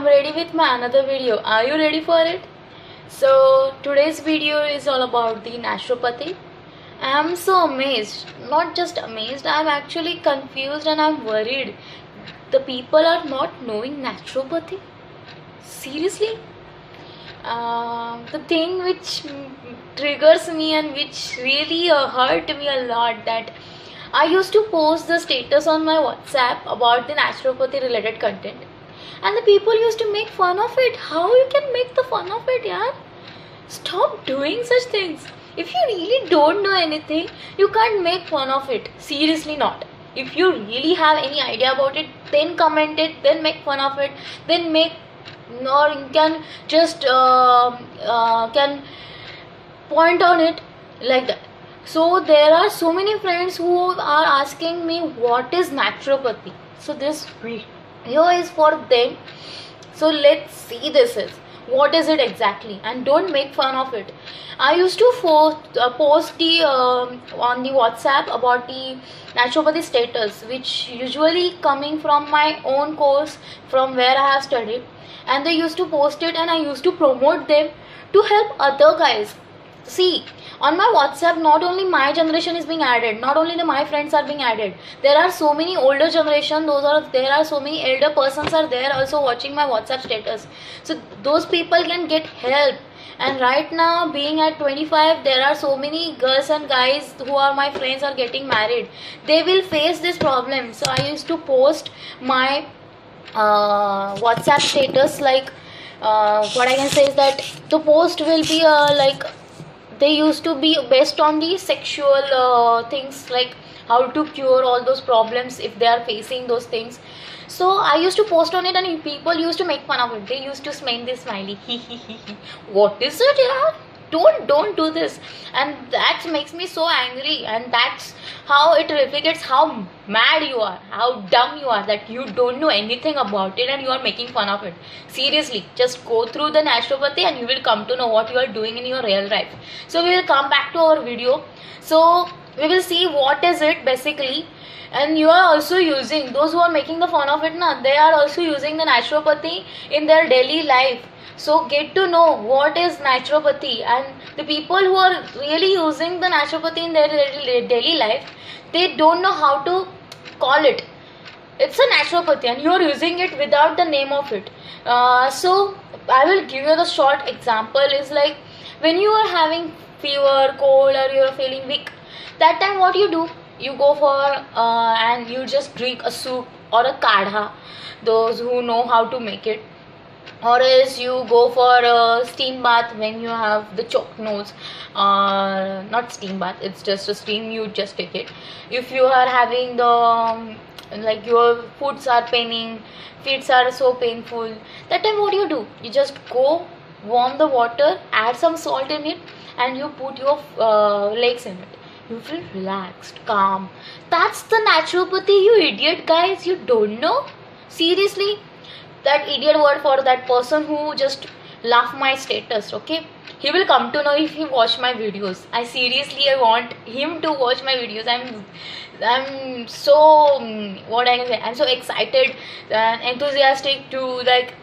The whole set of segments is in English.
I'm ready with my another video. Are you ready for it? So today's video is all about the naturopathy. I'm so amazed, not just amazed, I'm actually confused and I'm worried. The people are not knowing naturopathy. Seriously? The thing which triggers me and which really hurt me a lot, that I used to post the status on my WhatsApp about the naturopathy related content, and the people used to make fun of it. How you can make the fun of it, yaar? Stop doing such things. If you really don't know anything, you can't make fun of it. Seriously not. If you really have any idea about it, then comment it, then make fun of it, then make, or you can just can point on it like that. So there are so many friends who are asking me what is naturopathy. So this video is for them. So let's see this is. What is it exactly? And don't make fun of it. I used to post the on the WhatsApp about the naturopathy status, which usually coming from my own course from where I have studied, and they used to post it and I used to promote them to help other guys. See, on my WhatsApp, not only my generation is being added, not only my friends are being added, there are so many older generation, there are so many elder persons are there also watching my WhatsApp status. So those people can get help. And right now, being at 25, there are so many girls and guys who are my friends are getting married. They will face this problem. So I used to post my WhatsApp status like what I can say is that the post will be like, they used to be based on the sexual things, like how to cure all those problems if they are facing those things. So I used to post on it and people used to make fun of it. They used to make this smiley. What is it, yeah? Don't do this. And that makes me so angry, and that's how it reflects how mad you are, how dumb you are, that you don't know anything about it and you are making fun of it. Seriously, just go through the naturopathy and you will come to know what you are doing in your real life. So we will come back to our video. So we will see what is it basically. And you are also using, those who are making the fun of it, they are also using the naturopathy in their daily life. So get to know what is naturopathy, and the people who are really using the naturopathy in their daily life, they don't know how to call it. It's a naturopathy and you are using it without the name of it. So I will give you the short example is like, when you are having fever, cold, or you are feeling weak, that time what you do? You go for and you just drink a soup or a kadha, those who know how to make it. Or else you go for a steam bath when you have the choked nose. Not steam bath, it's just a steam, you just take it. If you are having the like your foots are paining, feet are so painful, that time what you do? You just go warm the water, add some salt in it, and you put your legs in it. You feel relaxed, calm. That's the naturopathy, you idiot guys. You don't know? Seriously? That idiot word for that person who just laugh my status, okay? He will come to know if he watch my videos. I want him to watch my videos. I'm so what I can say, I'm so excited and enthusiastic to, like,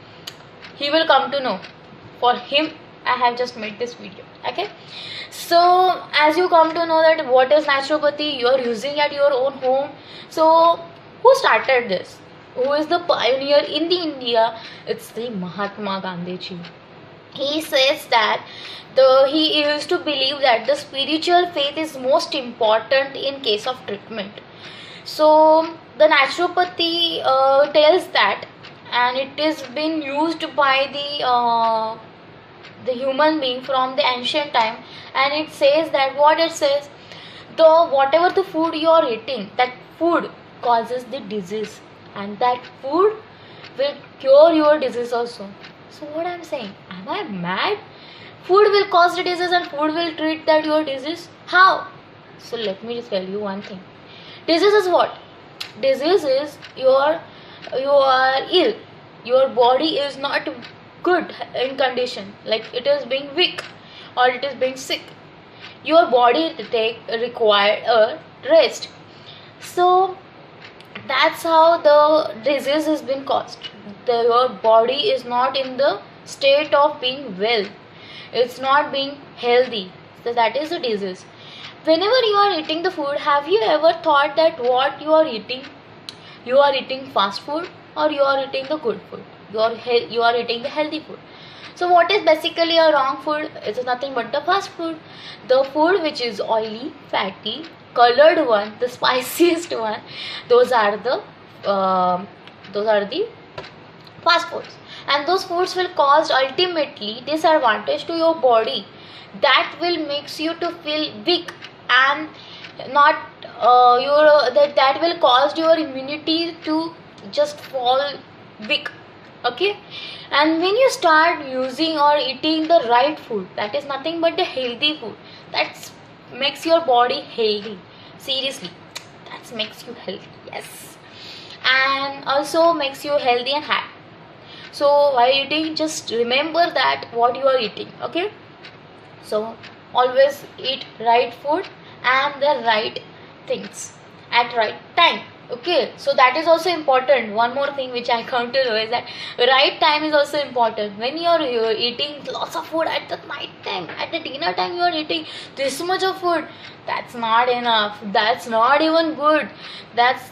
he will come to know. For him I have just made this video, okay? So as you come to know that what is naturopathy, you are using at your own home. So who started this? Who is the pioneer in the India? It's the Mahatma Gandhi ji. He says that he used to believe that the spiritual faith is most important in case of treatment. So the naturopathy tells that, and it is been used by the human being from the ancient time. And it says that, what it says, whatever the food you are eating, that food causes the disease, and that food will cure your disease also. So what I'm saying, am I mad? Food will cause the disease and food will treat that your disease? How? So let me just tell you one thing. Disease is what? Disease is you are ill. Your body is not good in condition, like it is being weak or it is being sick. Your body require a rest. So That's how the disease has been caused. Your body is not in the state of being well, it's not being healthy, so that is the disease. Whenever you are eating the food, have you ever thought that what you are eating, you are eating fast food or you are eating the good food, you are eating the healthy food? So what is basically a wrong food? It's nothing but the fast food, the food which is oily, fatty, colored one, the spiciest one. Those are the fast foods, and those foods will cause ultimately disadvantage to your body. That will makes you to feel weak, and not that will cause your immunity to just fall weak. Okay, and when you start using or eating the right food, that is nothing but the healthy food, that makes your body healthy. Seriously, that makes you healthy, yes, and also makes you healthy and happy. So while eating, just remember that what you are eating. Okay, so always eat right food and the right things at right time. Okay, so that is also important. One more thing which I come to know is that right time is also important. When you're eating lots of food at the night time, at the dinner time, you are eating this much of food, that's not enough, that's not even good. That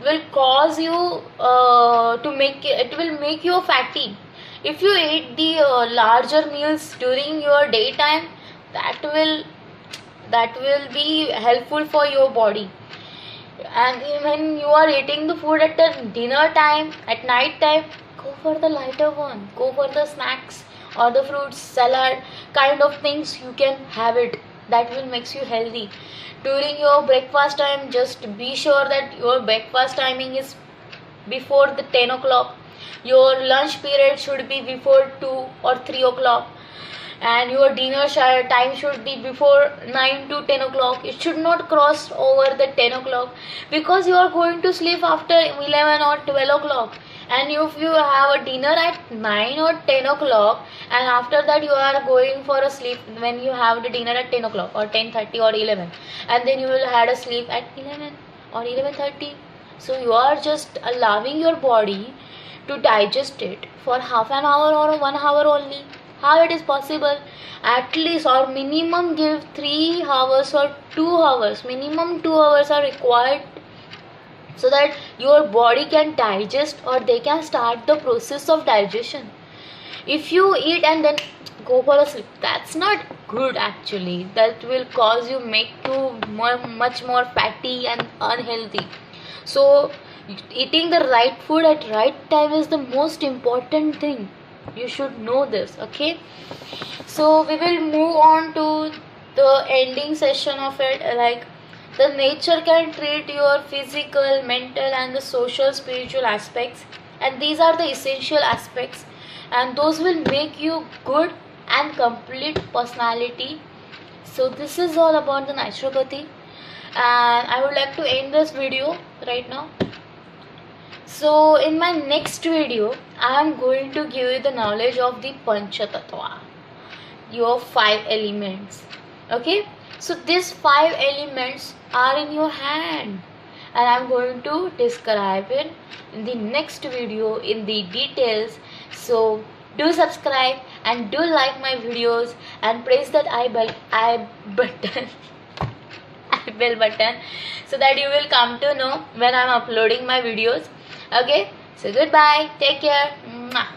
will cause you it will make you fatty. If you eat the larger meals during your daytime, that will be helpful for your body. And when you are eating the food at the dinner time, at night time, go for the lighter one, go for the snacks or the fruits, salad kind of things. You can have it, that will makes you healthy. During your breakfast time, just be sure that your breakfast timing is before the 10 o'clock. Your lunch period should be before 2 or 3 o'clock, and your dinner time should be before 9 to 10 o'clock. It should not cross over the 10 o'clock, because you are going to sleep after 11 or 12 o'clock. And if you have a dinner at 9 or 10 o'clock, and after that you are going for a sleep when you have the dinner at 10 o'clock or 10:30 or 11, and then you will have a sleep at 11 or 11:30, so you are just allowing your body to digest it for half an hour or 1 hour only. How it is possible? At least or minimum give 3 hours or 2 hours. Minimum 2 hours are required, so that your body can digest or they can start the process of digestion. If you eat and then go for a sleep, that's not good actually. That will cause you, make you much more fatty and unhealthy. So eating the right food at right time is the most important thing. You should know this. Okay, so we will move on to the ending session of it. Like, the nature can treat your physical, mental and the social, spiritual aspects, and these are the essential aspects, and those will make you good and complete personality. So this is all about the naturopathy, and I would like to end this video right now. So in my next video, I am going to give you the knowledge of the Pancha Tattva, your 5 elements. Okay, so these 5 elements are in your hand, and I am going to describe it in the next video in the details. So do subscribe and do like my videos and press that I button bell button, so that you will come to know when I am uploading my videos. Okay, so goodbye, take care. Mwah.